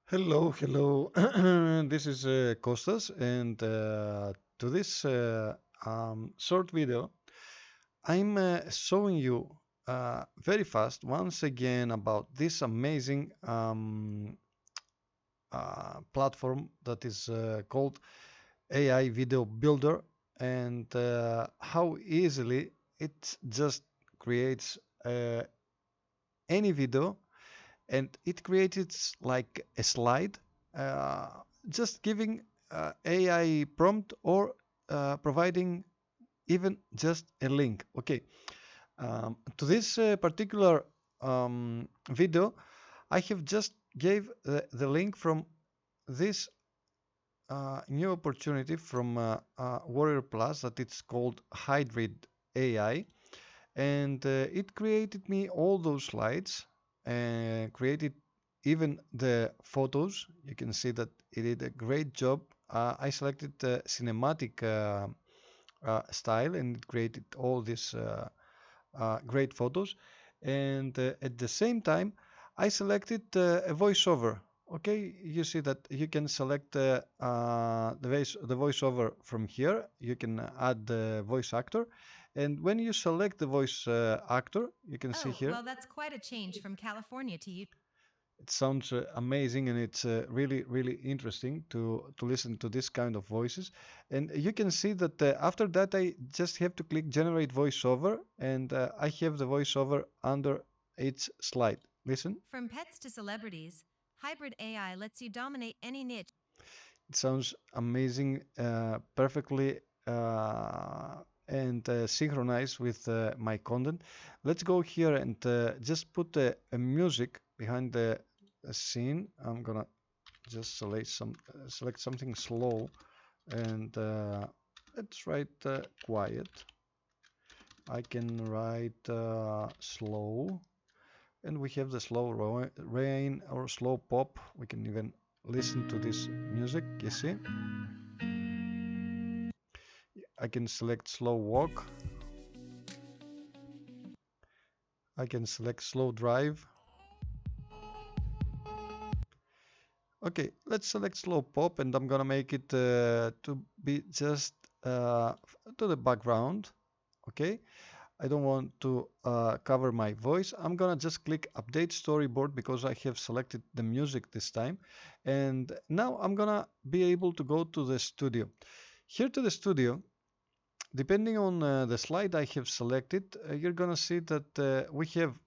Hello, hello. This is Kostas, and to this short video, I'm showing you very fast once again about this amazing platform that is called AI Video Builder, and how easily it just creates any video, and it creates like a slide, uh, just giving AI prompt or providing even just a link. Okay, to this particular video, I have just gave the link from this new opportunity from Warrior Plus that it's called Hybrid AI, and it created me all those slides and created even the photos. You can see that it did a great job. I selected the cinematic style, and it created all these great photos, and at the same time I selected a voiceover. Okay, you see that you can select the voiceover from here. You can add the voice actor, and when you select the voice actor, you can see Oh, here well, that's quite a change from California to you. it sounds amazing, and it's really interesting to listen to this kind of voices. And you can see that after that I just have to click generate voiceover, and I have the voiceover under each slide. Listen. From pets to celebrities, hybrid AI lets you dominate any niche. It sounds amazing, perfectly and synchronized with my content. Let's go here and just put a music behind the scene. I'm gonna just select something slow, and let's write quiet. I can write slow, and we have the slow rain or slow pop. We can even listen to this music. You see, I can select slow walk. I can select slow drive. Okay, let's select slow pop, and I'm gonna make it to be just to the background. Okay, I don't want to cover my voice. I'm gonna just click update storyboard because I have selected the music this time. And now I'm gonna be able to go to the studio. Here to the studio, depending on the slide I have selected, you're gonna see that we have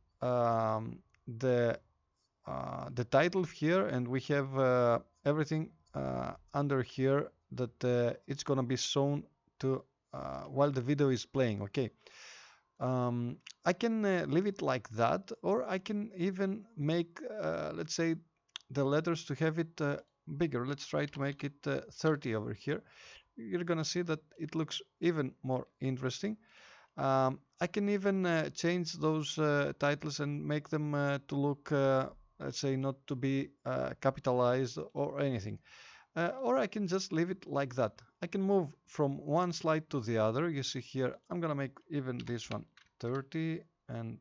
the title here, and we have everything under here that it's gonna be shown to while the video is playing. Okay, I can leave it like that, or I can even make, let's say, the letters to have it bigger. Let's try to make it 30 over here. You're gonna see that it looks even more interesting. I can even change those titles and make them to look, let's say, not to be capitalized or anything. Or I can just leave it like that. I can move from one slide to the other. You see here, I'm gonna make even this one 30, and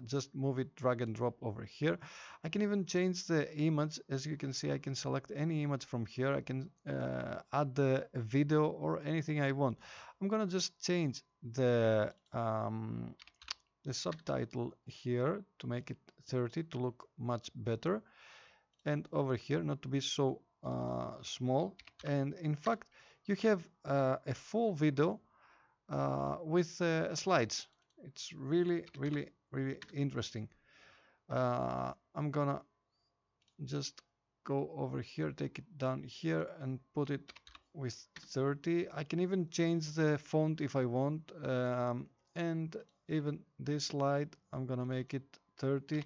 just move it, drag and drop over here. I can even change the image. As you can see, I can select any image from here. I can add the video or anything I want. I'm gonna just change the subtitle here to make it 30 to look much better, and over here not to be so small. And in fact, you have a full video with slides. It's really interesting. I'm gonna just go over here, take it down here, and put it with 30. I can even change the font if I want, and even this slide I'm gonna make it 30.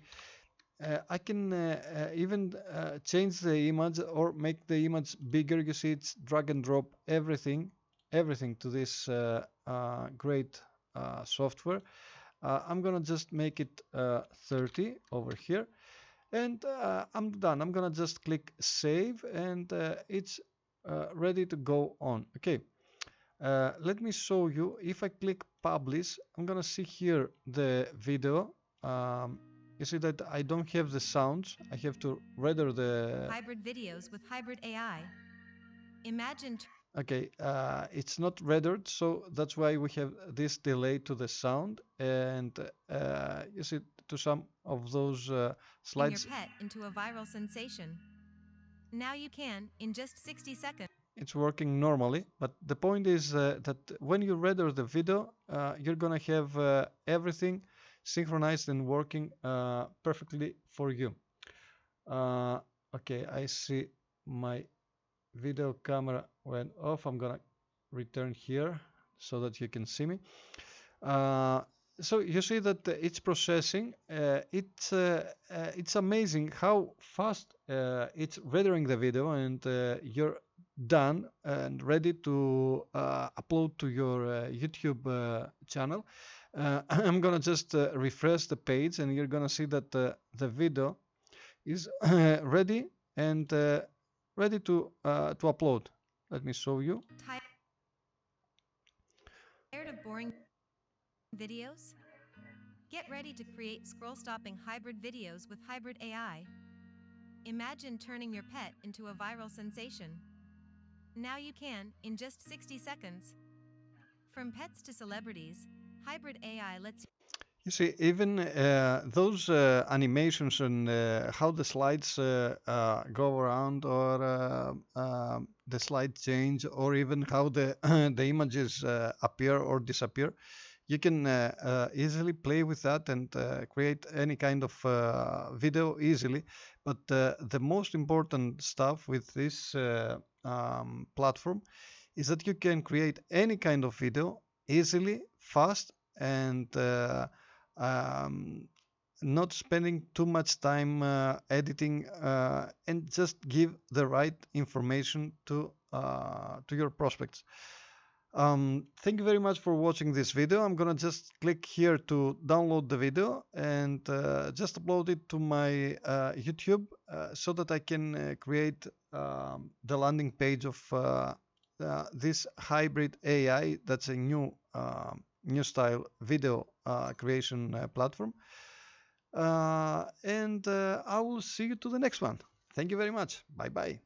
I can even change the image or make the image bigger. You see, it's drag and drop everything to this great software. I'm gonna just make it 30 over here, and I'm done. I'm gonna just click save, and it's ready to go on. Okay, let me show you. If I click publish, I'm gonna see here the video. You see that I don't have the sounds. I have to render the. Hybrid videos with hybrid AI. Imagine Okay, it's not rendered, so that's why we have this delay to the sound. And you see, to some of those turning your slides, pet into a viral sensation. Now you can, in just 60 seconds. it's working normally. But the point is that when you render the video, you're gonna have everything synchronized and working perfectly for you. Uh, okay, I see my video camera went off. I'm gonna return here so that you can see me. Uh, so you see that it's processing. It's amazing how fast it's rendering the video, and you're done and ready to upload to your YouTube channel. I'm gonna just refresh the page, and you're gonna see that the video is ready and ready to upload. Let me show you. Tired of boring videos? Get ready to create scroll-stopping hybrid videos with hybrid AI. Imagine turning your pet into a viral sensation. Now you can, in just 60 seconds. From pets to celebrities, hybrid AI lets You see, even those animations and how the slides go around, or the slide change, or even how the the images appear or disappear, you can easily play with that and create any kind of video easily. But the most important stuff with this platform is that you can create any kind of video easily, fast, and um, not spending too much time editing, and just give the right information to your prospects. Thank you very much for watching this video. I'm gonna just click here to download the video and just upload it to my YouTube so that I can create the landing page of this hybrid AI. That's a new style video creation platform. And I will see you to the next one. Thank you very much. Bye bye.